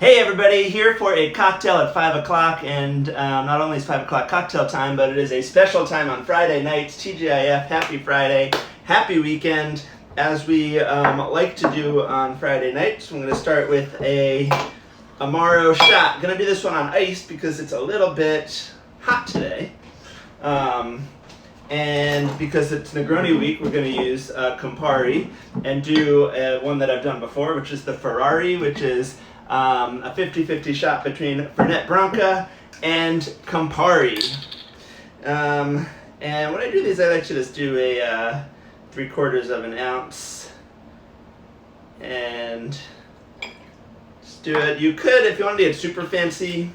Hey everybody, here for a cocktail at 5 o'clock, and not only is 5 o'clock cocktail time, but it is a special time on Friday nights, TGIF, happy Friday, happy weekend, as we like to do on Friday nights. I'm going to start with a Amaro shot. I'm going to do this one on ice because it's a little bit hot today. And because it's Negroni week, we're going to use Campari and do one that I've done before, which is the Ferrari, which is a 50-50 shot between Fernet Branca and Campari. And when I do these, I like to just do a 3/4 of an ounce. And just do it. You could, if you want to get super fancy,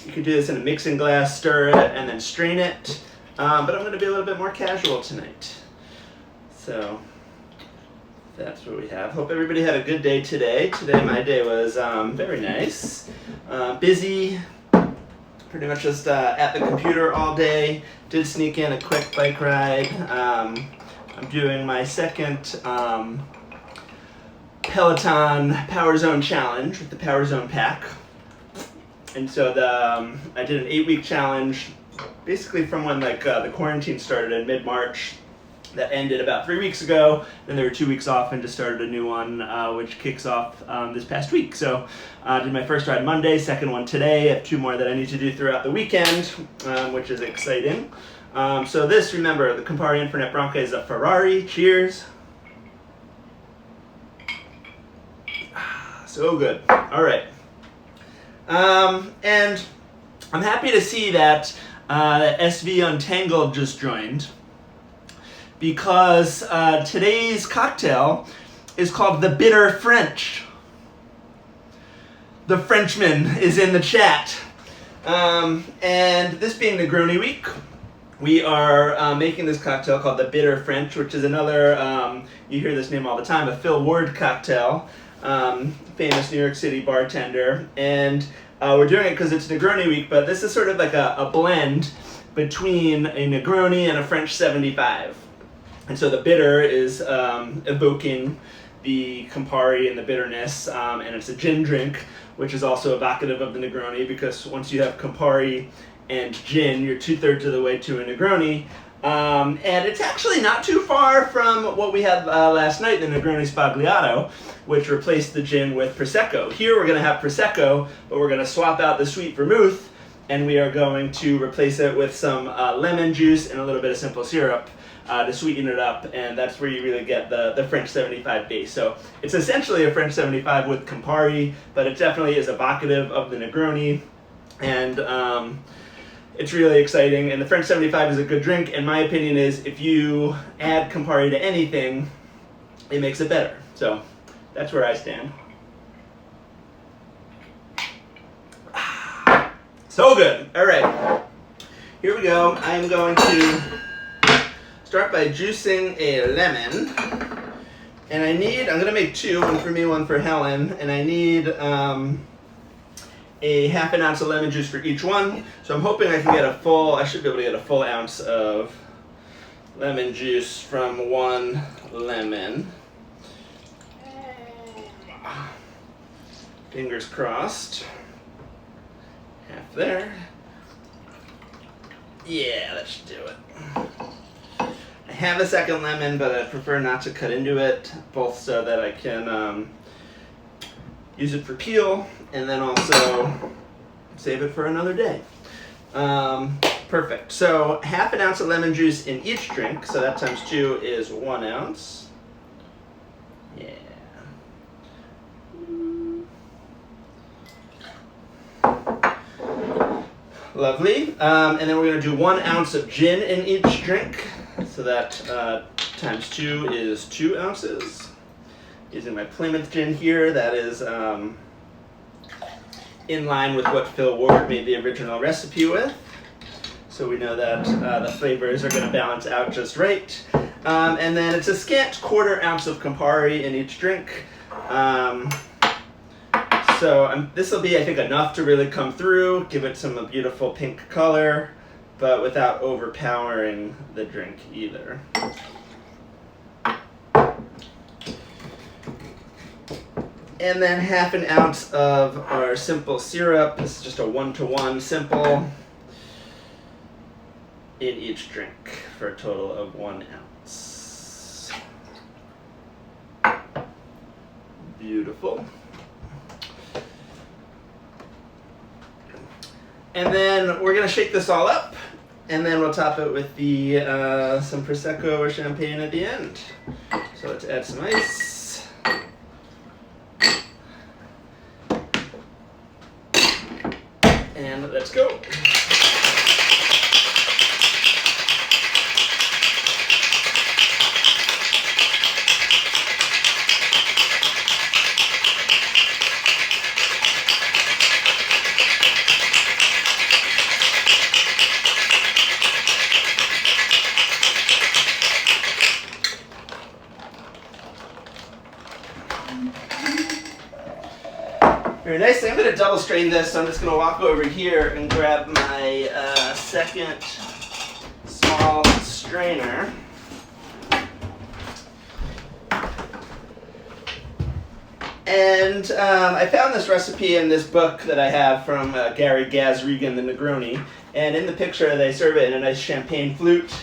you could do this in a mixing glass, stir it, and then strain it. But I'm going to be a little bit more casual tonight. So that's what we have. Hope everybody had a good day today. Today my day was very nice. Busy, pretty much just at the computer all day. Did sneak in a quick bike ride. I'm doing my second Peloton Power Zone challenge with the Power Zone pack. And so I did an 8-week challenge, basically from when the quarantine started in mid-March. That ended about 3 weeks ago. Then there were 2 weeks off and just started a new one, which kicks off this past week. So I did my first ride Monday, second one today. I have 2 more that I need to do throughout the weekend, which is exciting. So this, remember, the Campari and Fernet Branca is a Ferrari. Cheers. So good. All right. And I'm happy to see that SV Untangled just joined, because today's cocktail is called the Bitter French. The Frenchman is in the chat. And this being Negroni week, we are making this cocktail called the Bitter French, which is another, you hear this name all the time, a Phil Ward cocktail, famous New York City bartender. And we're doing it because it's Negroni week, but this is sort of like a blend between a Negroni and a French 75. And so the bitter is evoking the Campari and the bitterness, and it's a gin drink, which is also evocative of the Negroni, because once you have Campari and gin, you're 2/3 of the way to a Negroni. And it's actually not too far from what we had last night, the Negroni Spagliato, which replaced the gin with Prosecco. Here we're going to have Prosecco, but we're going to swap out the sweet vermouth, and we are going to replace it with some lemon juice and a little bit of simple syrup to sweeten it up, and that's where you really get the French 75 base. So it's essentially a French 75 with Campari, but it definitely is evocative of the Negroni, and it's really exciting. And the French 75 is a good drink, and my opinion is if you add Campari to anything, it makes it better. So that's where I stand. So good. All right, here we go. I'm going to start by juicing a lemon, and I'm going to make 2, one for me, one for Helen, and I need a half an ounce of lemon juice for each one. So I'm hoping I can get I should be able to get a full ounce of lemon juice from one lemon. Fingers crossed. Half there. Yeah, that should do it. I have a second lemon, but I prefer not to cut into it, both so that I can use it for peel, and then also save it for another day. Perfect. So half an ounce of lemon juice in each drink, so that times 2 is 1 ounce. Yeah. Lovely. And then we're going to do 1 ounce of gin in each drink, so that times 2 is 2 ounces. Using my Plymouth gin here, that is in line with what Phil Ward made the original recipe with. So we know that the flavors are going to balance out just right. And then it's a scant 1/4 ounce of Campari in each drink. So this will be, I think, enough to really come through, give it some beautiful pink color, but without overpowering the drink either. And then half an ounce of our simple syrup. This is just a 1-to-1 simple in each drink for a total of 1 ounce. Beautiful. And then we're gonna shake this all up, and then we'll top it with the some Prosecco or champagne at the end. So let's add some ice. And let's go. Very nice. I'm going to double strain this, so I'm just going to walk over here and grab my second small strainer. And I found this recipe in this book that I have from Gary Gaz-Regan, the Negroni. And in the picture, they serve it in a nice champagne flute.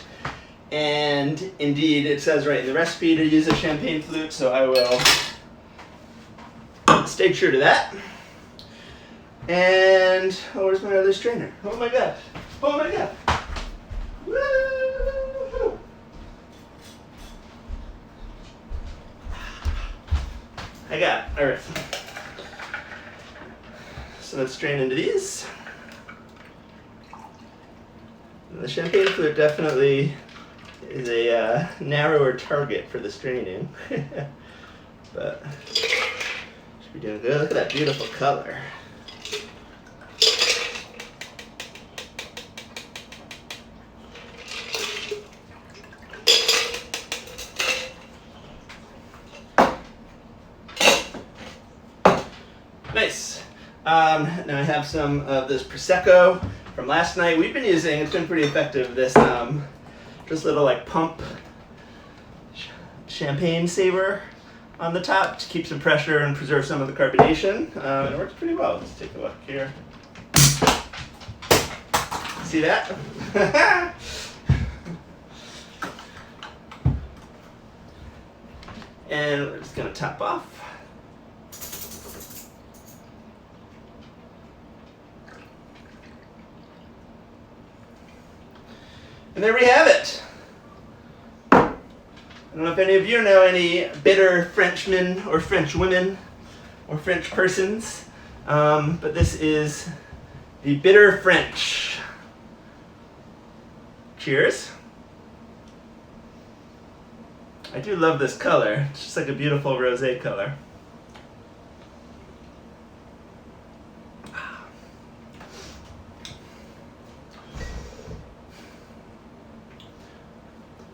And indeed, it says right in the recipe to use a champagne flute, so I will stay true to that. And, oh, where's my other strainer? Oh my god. Oh my god. Woo! I got it. All right. So let's strain into these. The champagne flute definitely is a narrower target for the straining. But should be doing good. Look at that beautiful color. Nice. Now I have some of this Prosecco from last night. We've been using, it's been pretty effective, this just little like pump champagne saver on the top to keep some pressure and preserve some of the carbonation. And it works pretty well. Let's take a look here. See that? And we're just gonna top off. And there we have it. I don't know if any of you know any bitter Frenchmen or French women or French persons, but this is the Bitter French. Cheers. I do love this color. It's just like a beautiful rosé color.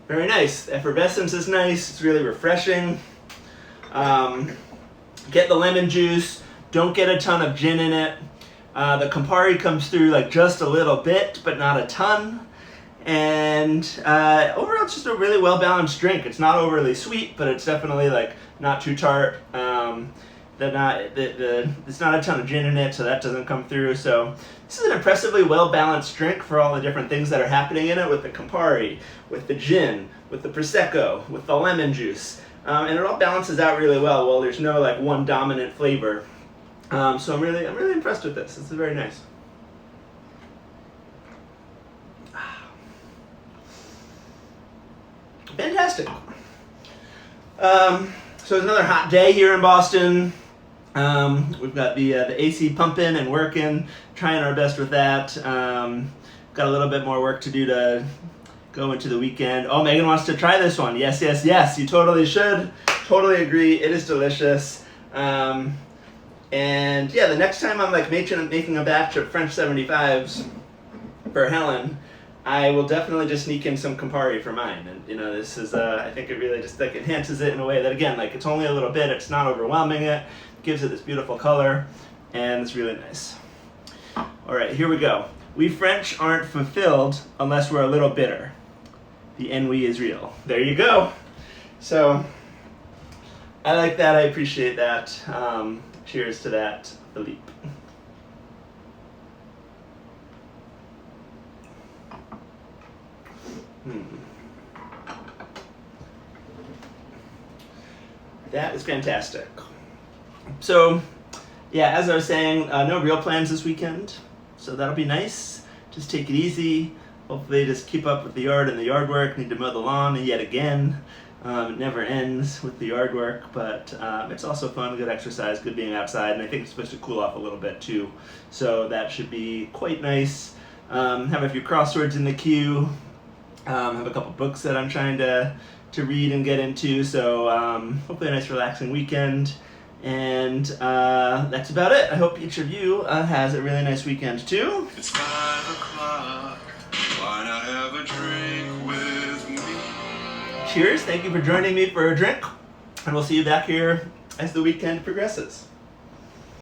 Very nice. The effervescence is nice. It's really refreshing. Get the lemon juice. Don't get a ton of gin in it. The Campari comes through like just a little bit, but not a ton. And overall, it's just a really well-balanced drink. It's not overly sweet, but it's definitely like not too tart. It's not a ton of gin in it, so that doesn't come through. So this is an impressively well-balanced drink for all the different things that are happening in it, with the Campari, with the gin, with the Prosecco, with the lemon juice. And it all balances out really well. Well, there's no like one dominant flavor. So I'm really impressed with this. This is very nice. Fantastic. So it's another hot day here in Boston. We've got the AC pumping and working, trying our best with that. Got a little bit more work to do to go into the weekend. Oh, Megan wants to try this one. Yes, yes, yes. You totally should. Totally agree. It is delicious. And yeah, the next time I'm like making a batch of French 75s for Helen, I will definitely just sneak in some Campari for mine. And you know, this is I think it really just like enhances it in a way that, again, like it's only a little bit, it's not overwhelming it, gives it this beautiful color, and it's really nice. All right, here we go. We French aren't fulfilled unless we're a little bitter. The ennui is real. There you go. So I like that. I appreciate that. Cheers to that, Philippe. That is fantastic. So, yeah, as I was saying, no real plans this weekend, so that'll be nice. Just take it easy. Hopefully, just keep up with the yard and the yard work. Need to mow the lawn yet again. It never ends with the yard work, but it's also fun, good exercise, good being outside, and I think it's supposed to cool off a little bit too. So that should be quite nice. Have a few crosswords in the queue. Have a couple books that I'm trying to read and get into. So hopefully a nice relaxing weekend. And that's about it. I hope each of you has a really nice weekend too. It's 5 o'clock. Why not have a drink with me? Cheers. Thank you for joining me for a drink. And we'll see you back here as the weekend progresses.